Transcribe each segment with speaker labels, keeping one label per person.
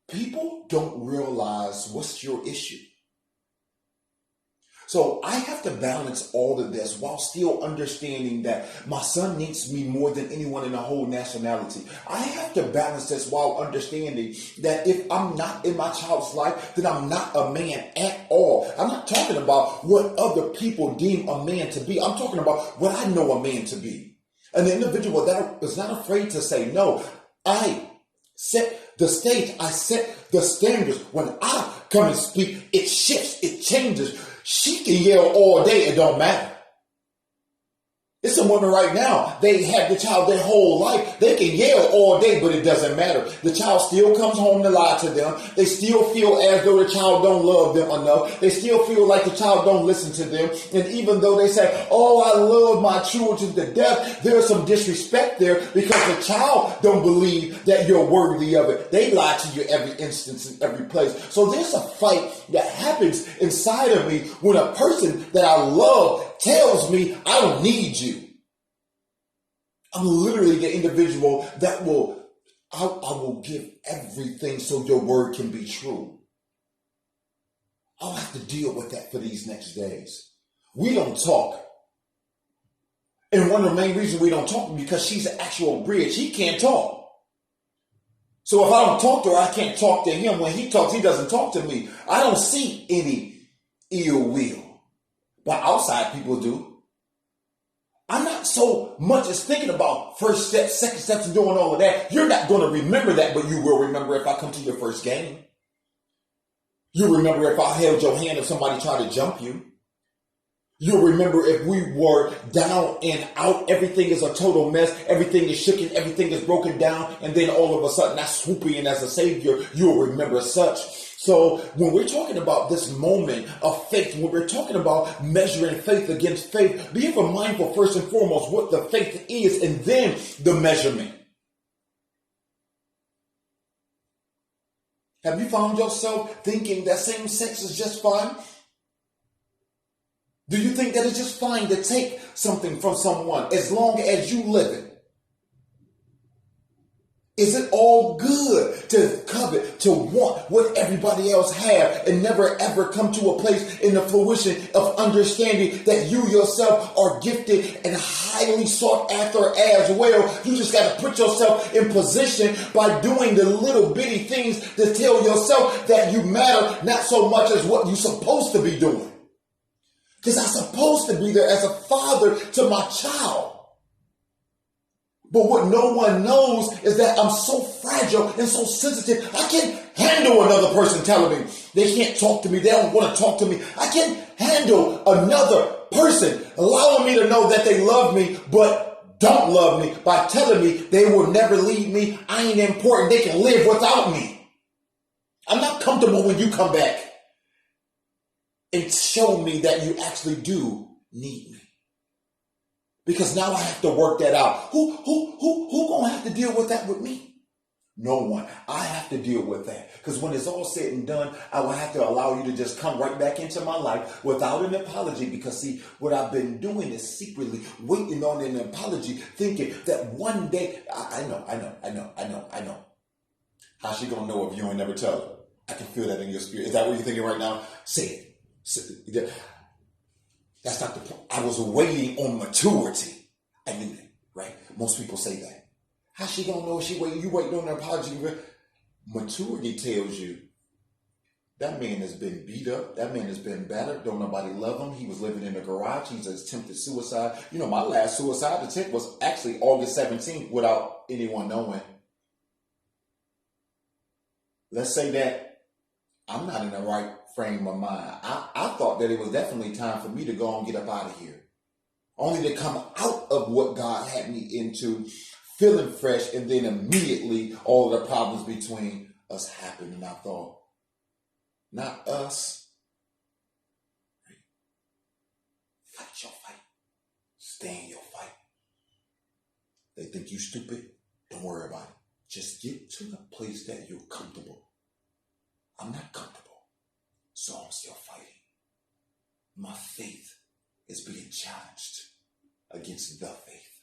Speaker 1: People don't realize what's your issue. So I have to balance all of this while still understanding that my son needs me more than anyone in the whole nationality. I have to balance this while understanding that if I'm not in my child's life, then I'm not a man at all. I'm not talking about what other people deem a man to be. I'm talking about what I know a man to be. An individual that is not afraid to say no. I set the stage. I set the standards. When I come and speak, it shifts. It changes. She can yell all day. It don't matter. It's some women right now, they have the child their whole life. They can yell all day, but it doesn't matter. The child still comes home to lie to them. They still feel as though the child don't love them enough. They still feel like the child don't listen to them. And even though they say, oh, I love my children to death, there's some disrespect there because the child don't believe that you're worthy of it. They lie to you every instance in every place. So there's a fight that happens inside of me when a person that I love tells me I don't need you. I'm literally the individual that I will give everything so your word can be true. I'll have to deal with that for these next days. We don't talk. And one of the main reasons we don't talk is because she's an actual bridge. He can't talk. So if I don't talk to her, I can't talk to him. When he talks, he doesn't talk to me. I don't see any ill will. But outside people do. I'm not so much as thinking about first steps, second steps, and doing all of that. You're not going to remember that, but you will remember if I come to your first game. You'll remember if I held your hand if somebody tried to jump you. You'll remember if we were down and out, everything is a total mess, everything is shaken, everything is broken down, and then all of a sudden I swoop in as a savior. You'll remember such. So when we're talking about this moment of faith, when we're talking about measuring faith against faith, be ever mindful first and foremost what the faith is and then the measurement. Have you found yourself thinking that same sex is just fine? Do you think that it's just fine to take something from someone as long as you live it? Is it all good to covet, to want what everybody else have and never ever come to a place in the fruition of understanding that you yourself are gifted and highly sought after as well? You just got to put yourself in position by doing the little bitty things to tell yourself that you matter, not so much as what you're supposed to be doing. Because I'm supposed to be there as a father to my child. But what no one knows is that I'm so fragile and so sensitive. I can't handle another person telling me they can't talk to me. They don't want to talk to me. I can't handle another person allowing me to know that they love me, but don't love me by telling me they will never leave me. I ain't important. They can live without me. I'm not comfortable when you come back and show me that you actually do need me. Because now I have to work that out. Who gonna have to deal with that with me? No one. I have to deal with that. Because when it's all said and done, I will have to allow you to just come right back into my life without an apology. Because see, what I've been doing is secretly waiting on an apology, thinking that one day, I know. How's she gonna know if you ain't never tell her? I can feel that in your spirit. Is that what you're thinking right now? Say it. That's not the point. I was waiting on maturity. I knew that, right? Most people say that. How's she gonna know if she waiting? You waiting on an apology? Maturity tells you that man has been beat up. That man has been battered. Don't nobody love him. He was living in the garage. He's attempted suicide. You know, my last suicide attempt was actually August 17th without anyone knowing. Let's say that I'm not in the right frame of mind. I thought that it was definitely time for me to go and get up out of here. Only to come out of what God had me into, feeling fresh, and then immediately all the problems between us happened. And I thought, not us. Fight your fight. Stay in your fight. They think you stupid. Don't worry about it. Just get to the place that you're comfortable. I'm not comfortable. So I'm still fighting. My faith is being challenged against the faith.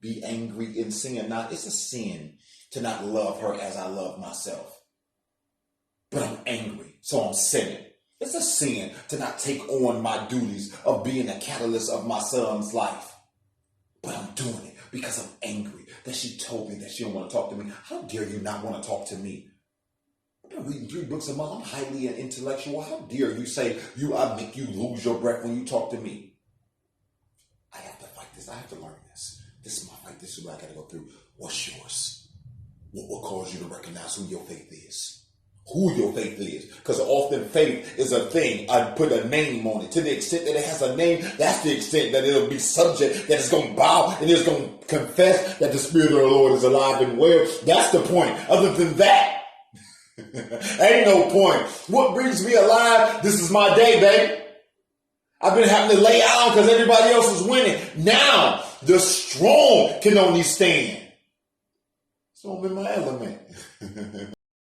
Speaker 1: Be angry in sin. Now, it's a sin to not love her as I love myself. but I'm angry, so I'm sinning. It's a sin to not take on my duties of being a catalyst of my son's life. But I'm doing it because I'm angry that she told me that she don't want to talk to me. How dare you not want to talk to me? I've been reading 3 books a month. I'm highly intellectual. How dare you say I make you lose your breath when you talk to me? I have to fight this. I have to learn this. This is my fight. This is what I got to go through. What's yours? What will cause you to recognize who your faith is? Who your faith is. Because often faith is a thing. I put a name on it. To the extent that it has a name, that's the extent that it'll be subject, that it's going to bow and it's going to confess that the Spirit of the Lord is alive and well. That's the point. Other than that, ain't no point. What brings me alive? This is my day, baby. I've been having to lay out because everybody else is winning. Now, the strong can only stand. So I'm in my element.